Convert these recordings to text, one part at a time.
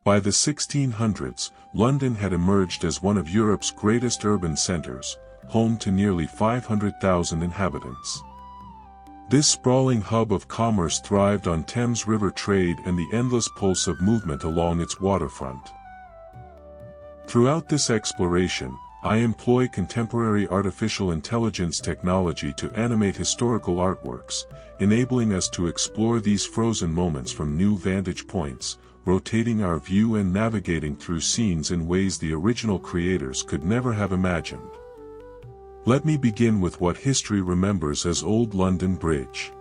By the 1600s, London had emerged as one of Europe's greatest urban centers, home to nearly 500,000 inhabitants. This sprawling hub of commerce thrived on Thames River trade and the endless pulse of movement along its waterfront. Throughout this exploration, I employ contemporary artificial intelligence technology to animate historical artworks, enabling us to explore these frozen moments from new vantage points, rotating our view and navigating through scenes in ways the original creators could never have imagined. Let me begin with what history remembers as Old London Bridge.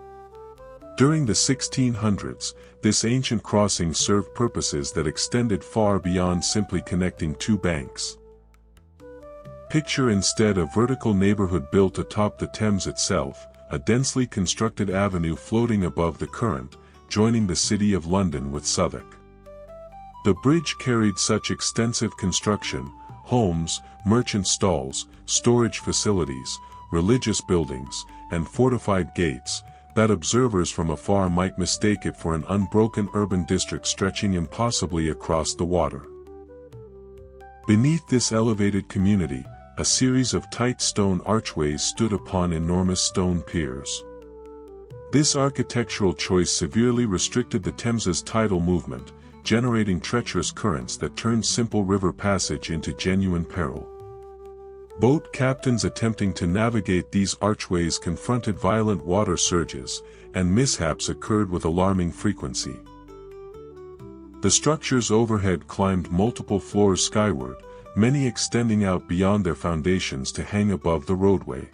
During the 1600s, this ancient crossing served purposes that extended far beyond simply connecting two banks. Picture instead a vertical neighborhood built atop the Thames itself, a densely constructed avenue floating above the current, joining the city of London with Southwark. The bridge carried such extensive construction, homes, merchant stalls, storage facilities, religious buildings, and fortified gates, that observers from afar might mistake it for an unbroken urban district stretching impossibly across the water. Beneath this elevated community, a series of tight stone archways stood upon enormous stone piers. This architectural choice severely restricted the Thames's tidal movement, generating treacherous currents that turned simple river passage into genuine peril. Boat captains attempting to navigate these archways confronted violent water surges, and mishaps occurred with alarming frequency. The structures overhead climbed multiple floors skyward, many extending out beyond their foundations to hang above the roadway.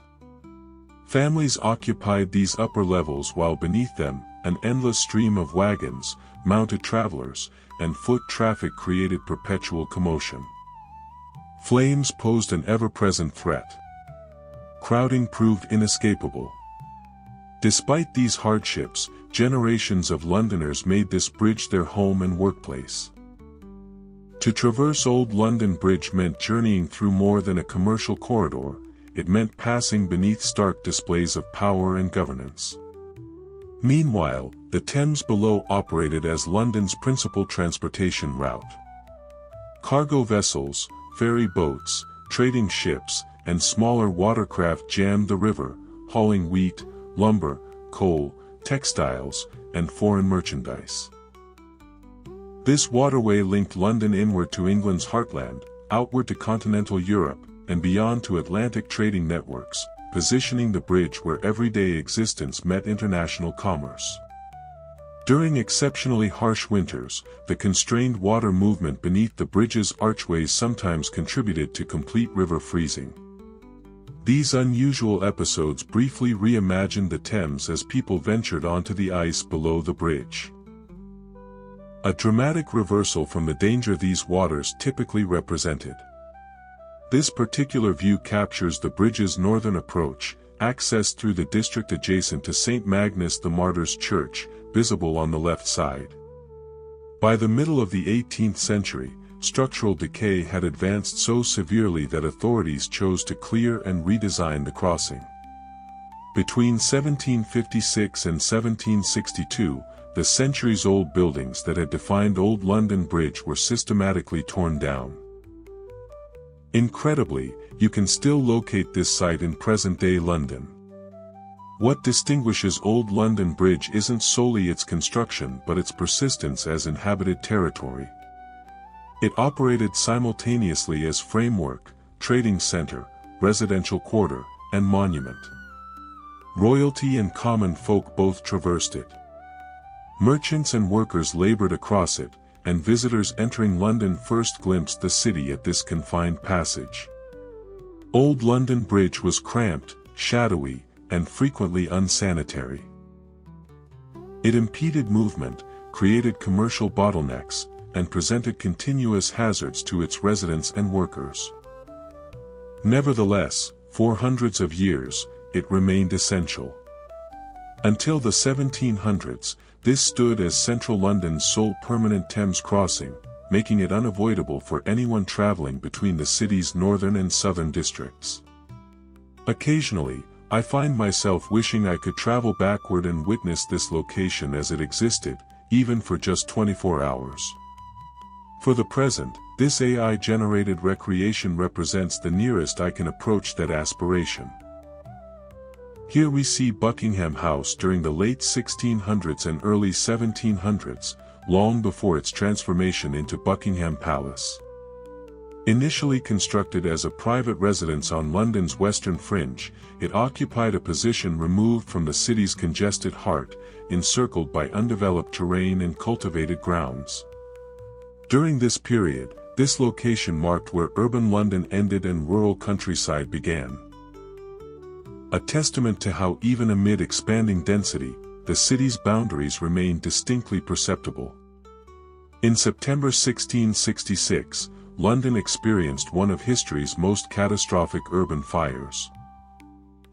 Families occupied these upper levels while beneath them, an endless stream of wagons, mounted travelers, and foot traffic created perpetual commotion. Flames posed an ever-present threat. Crowding proved inescapable. Despite these hardships, generations of Londoners made this bridge their home and workplace. To traverse Old London Bridge meant journeying through more than a commercial corridor, it meant passing beneath stark displays of power and governance. Meanwhile, the Thames below operated as London's principal transportation route. Cargo vessels, ferry boats, trading ships, and smaller watercraft jammed the river, hauling wheat, lumber, coal, textiles, and foreign merchandise. This waterway linked London inward to England's heartland, outward to continental Europe, and beyond to Atlantic trading networks, positioning the bridge where everyday existence met international commerce. During exceptionally harsh winters, the constrained water movement beneath the bridge's archways sometimes contributed to complete river freezing. These unusual episodes briefly reimagined the Thames as people ventured onto the ice below the bridge. A dramatic reversal from the danger these waters typically represented. This particular view captures the bridge's northern approach, accessed through the district adjacent to St. Magnus the Martyr's Church, visible on the left side. By the middle of the 18th century, structural decay had advanced so severely that authorities chose to clear and redesign the crossing. Between 1756 and 1762, the centuries-old buildings that had defined Old London Bridge were systematically torn down. Incredibly, you can still locate this site in present-day London. What distinguishes Old London Bridge isn't solely its construction but its persistence as inhabited territory. It operated simultaneously as framework, trading center, residential quarter, and monument. Royalty and common folk both traversed it. Merchants and workers labored across it, and visitors entering London first glimpsed the city at this confined passage. Old London Bridge was cramped, shadowy, and frequently unsanitary. It impeded movement, created commercial bottlenecks, and presented continuous hazards to its residents and workers. Nevertheless, for hundreds of years, it remained essential. Until the 1700s, this stood as central London's sole permanent Thames crossing, making it unavoidable for anyone traveling between the city's northern and southern districts. Occasionally, I find myself wishing I could travel backward and witness this location as it existed, even for just 24 hours. For the present, this AI-generated recreation represents the nearest I can approach that aspiration. Here we see Buckingham House during the late 1600s and early 1700s, long before its transformation into Buckingham Palace. Initially constructed as a private residence on London's western fringe, it occupied a position removed from the city's congested heart, encircled by undeveloped terrain and cultivated grounds. During this period, this location marked where urban London ended and rural countryside began. A testament to how even amid expanding density, the city's boundaries remained distinctly perceptible. In September 1666, London experienced one of history's most catastrophic urban fires.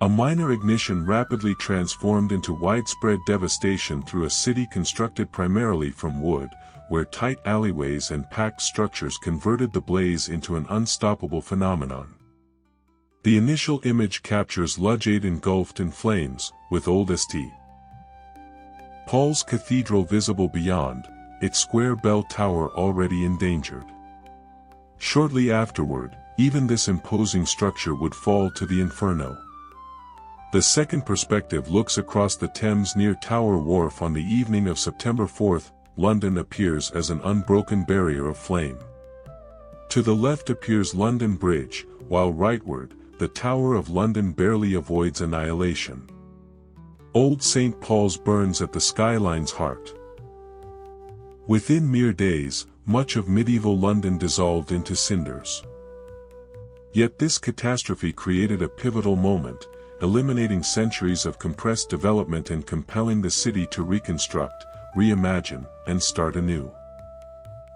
A minor ignition rapidly transformed into widespread devastation through a city constructed primarily from wood, where tight alleyways and packed structures converted the blaze into an unstoppable phenomenon. The initial image captures Ludgate engulfed in flames, with Old St. Paul's Cathedral visible beyond, its square bell tower already endangered. Shortly afterward, even this imposing structure would fall to the inferno. The second perspective looks across the Thames near Tower Wharf on the evening of September 4. London appears as an unbroken barrier of flame. To the left appears London Bridge, while rightward, the Tower of London barely avoids annihilation. Old St. Paul's burns at the skyline's heart. Within mere days, much of medieval London dissolved into cinders. Yet this catastrophe created a pivotal moment, eliminating centuries of compressed development and compelling the city to reconstruct, reimagine, and start anew.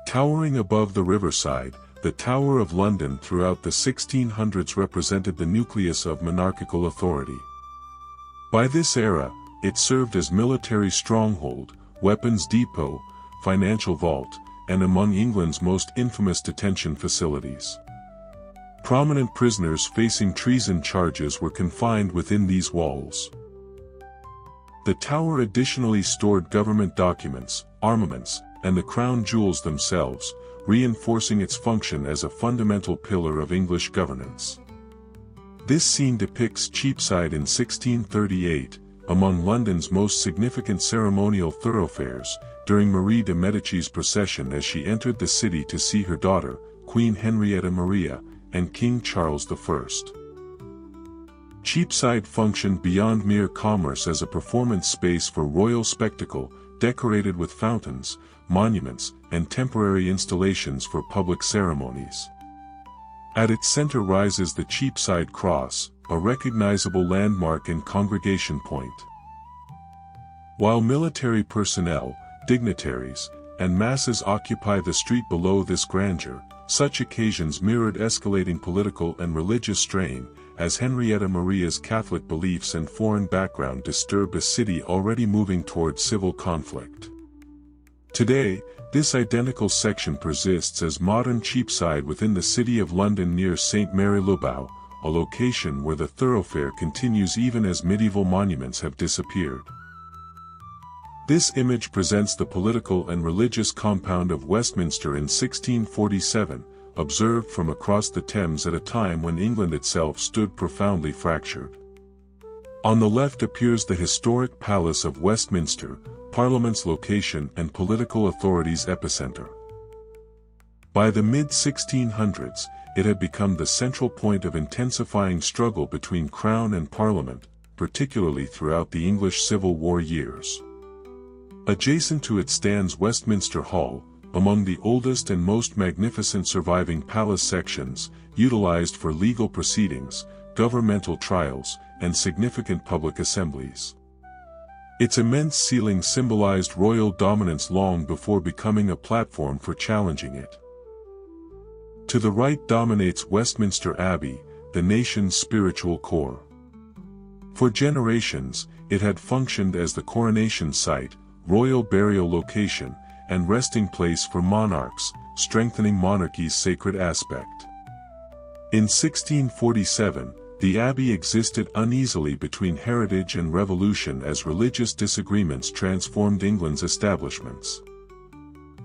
Towering above the riverside, the Tower of London throughout the 1600s represented the nucleus of monarchical authority. By this era, it served as military stronghold, weapons depot, financial vault, and among England's most infamous detention facilities. Prominent prisoners facing treason charges were confined within these walls. The tower additionally stored government documents, armaments, and the crown jewels themselves, reinforcing its function as a fundamental pillar of English governance. This scene depicts Cheapside in 1638, among London's most significant ceremonial thoroughfares, during Marie de Medici's procession as she entered the city to see her daughter, Queen Henrietta Maria, and King Charles I. Cheapside functioned beyond mere commerce as a performance space for royal spectacle, decorated with fountains, monuments, and temporary installations for public ceremonies. At its center rises the Cheapside Cross, a recognizable landmark and congregation point. While military personnel, dignitaries, and masses occupy the street below this grandeur, such occasions mirrored escalating political and religious strain, as Henrietta Maria's Catholic beliefs and foreign background disturbed a city already moving toward civil conflict. Today, this identical section persists as modern Cheapside within the City of London near St. Mary Le Bow, a location where the thoroughfare continues even as medieval monuments have disappeared. This image presents the political and religious compound of Westminster in 1647, observed from across the Thames at a time when England itself stood profoundly fractured. On the left appears the historic Palace of Westminster, Parliament's location and political authority's epicenter. By the mid-1600s, it had become the central point of intensifying struggle between Crown and Parliament, particularly throughout the English Civil War years. Adjacent to it stands Westminster Hall, among the oldest and most magnificent surviving palace sections, utilized for legal proceedings, governmental trials, and significant public assemblies. Its immense ceiling symbolized royal dominance long before becoming a platform for challenging it. To the right dominates Westminster Abbey, the nation's spiritual core. For generations, it had functioned as the coronation site, royal burial location, and resting place for monarchs, strengthening monarchy's sacred aspect. In 1647, the abbey existed uneasily between heritage and revolution as religious disagreements transformed England's establishments.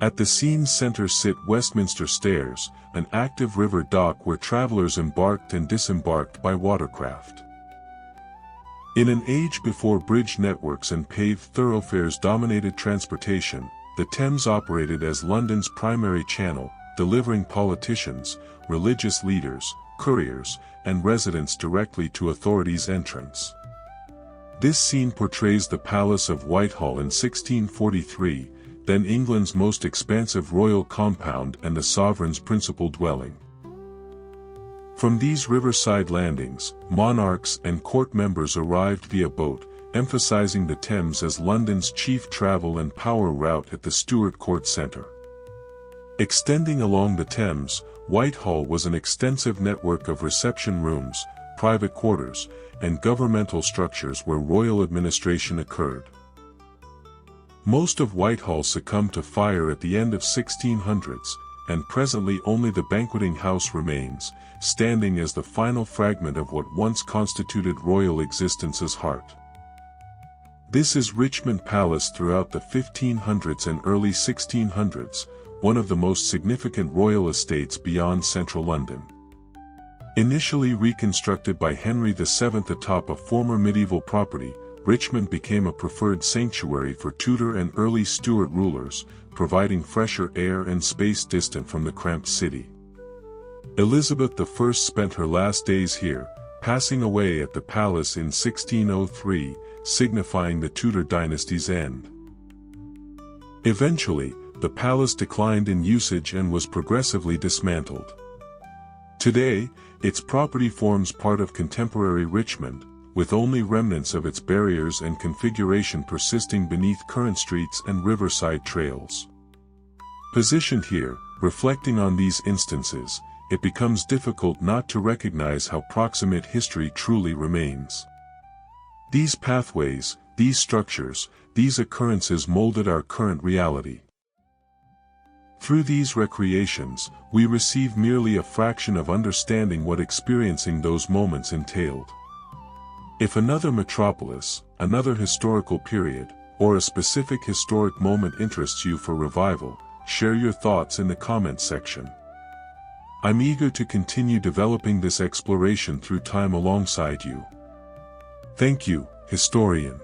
At the scene's center sit Westminster Stairs, an active river dock where travelers embarked and disembarked by watercraft. In an age before bridge networks and paved thoroughfares dominated transportation, the Thames operated as London's primary channel, delivering politicians, religious leaders, couriers, and residents directly to authorities' entrance. This scene portrays the Palace of Whitehall in 1643, then England's most expansive royal compound and the sovereign's principal dwelling. From these riverside landings, monarchs and court members arrived via boat, emphasizing the Thames as London's chief travel and power route at the Stuart Court Centre. Extending along the Thames, Whitehall was an extensive network of reception rooms, private quarters, and governmental structures where royal administration occurred. Most of Whitehall succumbed to fire at the end of 1600s, and presently only the banqueting house remains, standing as the final fragment of what once constituted royal existence's heart. This is Richmond Palace throughout the 1500s and early 1600s, one of the most significant royal estates beyond central London. Initially reconstructed by Henry VII atop a former medieval property, Richmond became a preferred sanctuary for Tudor and early Stuart rulers, providing fresher air and space distant from the cramped city. Elizabeth I spent her last days here, passing away at the palace in 1603, signifying the Tudor dynasty's end. Eventually, the palace declined in usage and was progressively dismantled. Today, its property forms part of contemporary Richmond, with only remnants of its barriers and configuration persisting beneath current streets and riverside trails. Positioned here, reflecting on these instances, it becomes difficult not to recognize how proximate history truly remains. These pathways, these structures, these occurrences molded our current reality. Through these recreations, we receive merely a fraction of understanding what experiencing those moments entailed. If another metropolis, another historical period, or a specific historic moment interests you for revival, share your thoughts in the comments section. I'm eager to continue developing this exploration through time alongside you. Thank you, historian.